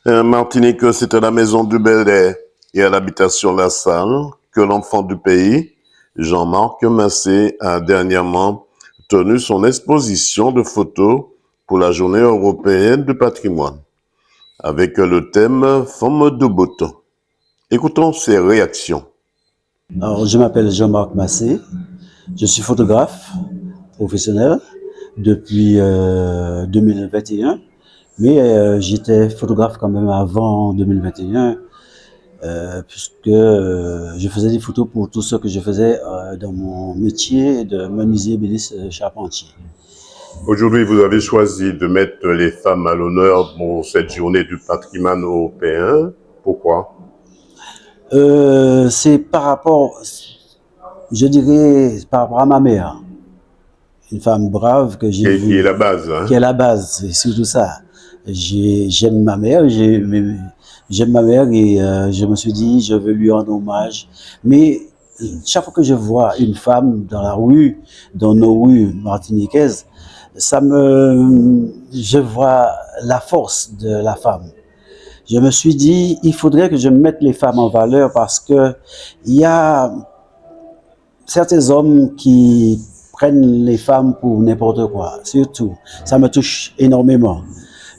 Martinique, c'est à la maison du Bel-Air et à l'habitation La Salle que l'enfant du pays, Jean-Marc Massé, a dernièrement tenu son exposition de photos pour la Journée européenne du patrimoine, avec le thème Femmes debout. Écoutons ses réactions. Alors, je m'appelle Jean-Marc Massé, je suis photographe professionnel depuis 2021, mais j'étais photographe quand même avant 2021, puisque je faisais des photos pour tout ce que je faisais dans mon métier de menuisier ébéniste charpentier. Aujourd'hui, vous avez choisi de mettre les femmes à l'honneur pour cette journée du patrimoine européen. Pourquoi? C'est par rapport, je dirais, par rapport à ma mère, une femme brave que j'ai vue. Qui est la base, hein? Qui est la base, c'est surtout ça. J'aime ma mère, j'aime ma mère et je me suis dit, je veux lui rendre hommage. Mais chaque fois que je vois une femme dans la rue, dans nos rues martiniquaises, je vois la force de la femme. Je me suis dit, il faudrait que je mette les femmes en valeur parce que il y a certains hommes qui prennent les femmes pour n'importe quoi, surtout. Ça me touche énormément.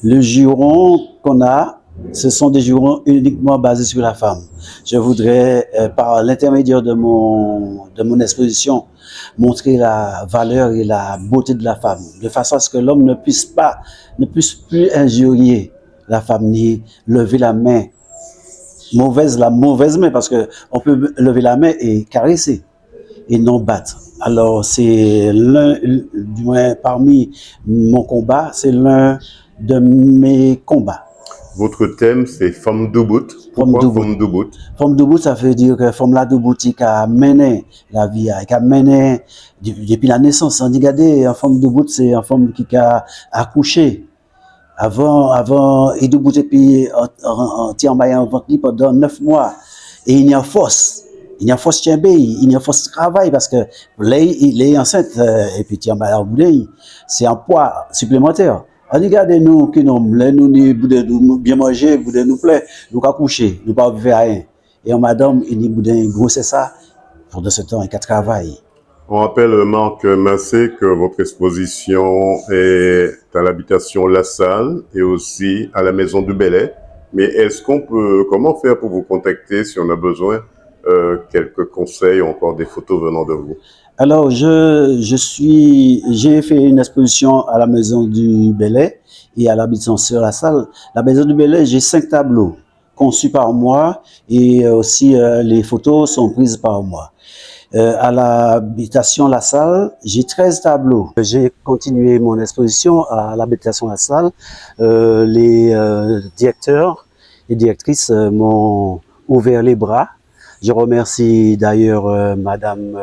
Le juron qu'on a, ce sont des jurons uniquement basés sur la femme. Je voudrais, par l'intermédiaire de mon exposition, montrer la valeur et la beauté de la femme, de façon à ce que l'homme ne puisse plus injurier la femme, ni lever la main, la mauvaise main, parce que on peut lever la main et caresser, et non battre. Alors, c'est du moins parmi mon combat, c'est l'un de mes combats. Votre thème, c'est Femme debout. Pourquoi Femme debout? Femme debout, ça veut dire que femme là debout qui a mené la vie, qui a mené depuis la naissance. On dit, regardez, une femme debout, c'est une femme qui a accouché. Avant, et debout, et puis, en tient en ventre pendant 9 mois. Et il y a force. Il y a force tien il y a force travail parce que là, il est enceinte, et puis tien c'est un poids supplémentaire. Regardez-nous, qui nous, nous bien manger, nous plaît, nous qu'à coucher, nous pas vivre rien. Et en madame, il dit, gros, c'est ça, pour de ce temps, il qu'à travailler. On rappelle, Marc Massé, que votre exposition est à l'habitation La Salle et aussi à la maison du Bel-Air. Mais comment faire pour vous contacter si on a besoin quelques conseils ou encore des photos venant de vous? Alors, j'ai fait une exposition à la maison du Bel-Air et à l'habitation sur La Salle. La maison du Bel-Air, j'ai 5 tableaux conçus par moi et aussi les photos sont prises par moi. À l'habitation La Salle, j'ai 13 tableaux. J'ai continué mon exposition à l'habitation La Salle. Les directeurs et directrices m'ont ouvert les bras. Je remercie d'ailleurs Madame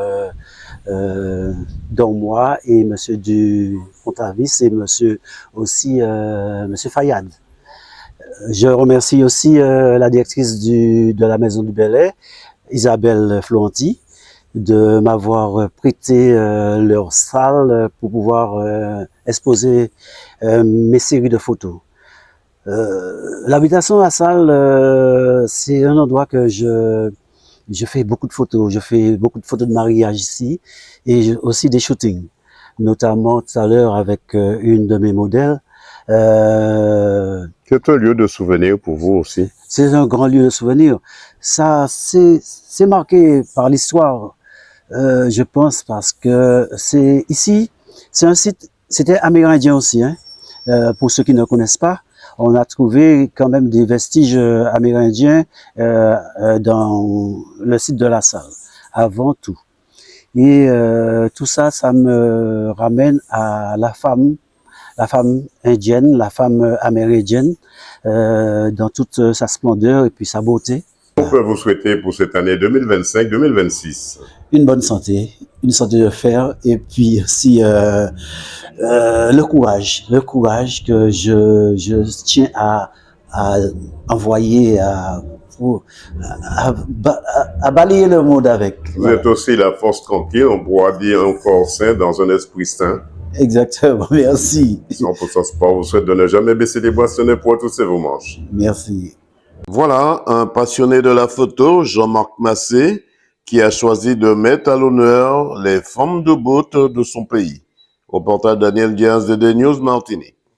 Dormois et Monsieur du Pontavis et Monsieur aussi Monsieur Fayad. Je remercie aussi la directrice de la Maison du Bel-Air, Isabelle Florenti, de m'avoir prêté leur salle pour pouvoir exposer mes séries de photos. L'habitation La Salle, c'est un endroit que je fais beaucoup de photos. Je fais beaucoup de photos de mariage ici et aussi des shootings, notamment tout à l'heure avec une de mes modèles. C'est un lieu de souvenir pour vous aussi? C'est un grand lieu de souvenir. Ça, c'est marqué par l'histoire, je pense, parce que c'est ici, c'est un site, c'était amérindien aussi, hein, pour ceux qui ne connaissent pas. On a trouvé quand même des vestiges amérindiens dans le site de La Salle, avant tout. Et tout ça, ça me ramène à la femme indienne, la femme amérindienne, dans toute sa splendeur et puis sa beauté. On peut vous souhaiter pour cette année 2025-2026? Une bonne santé, une santé de fer et puis aussi le courage que je tiens à envoyer, à balayer le monde avec. Vous êtes aussi la force tranquille, on pourra dire un corps sain dans un esprit sain. Exactement, merci. 100% sport vous souhaite de ne jamais baisser les bras, ce n'est pour tous vos manches. Merci. Voilà, un passionné de la photo, Jean-Marc Massé, qui a choisi de mettre à l'honneur les femmes de beauté de son pays. Au portail Daniel Diaz de The News Martinique.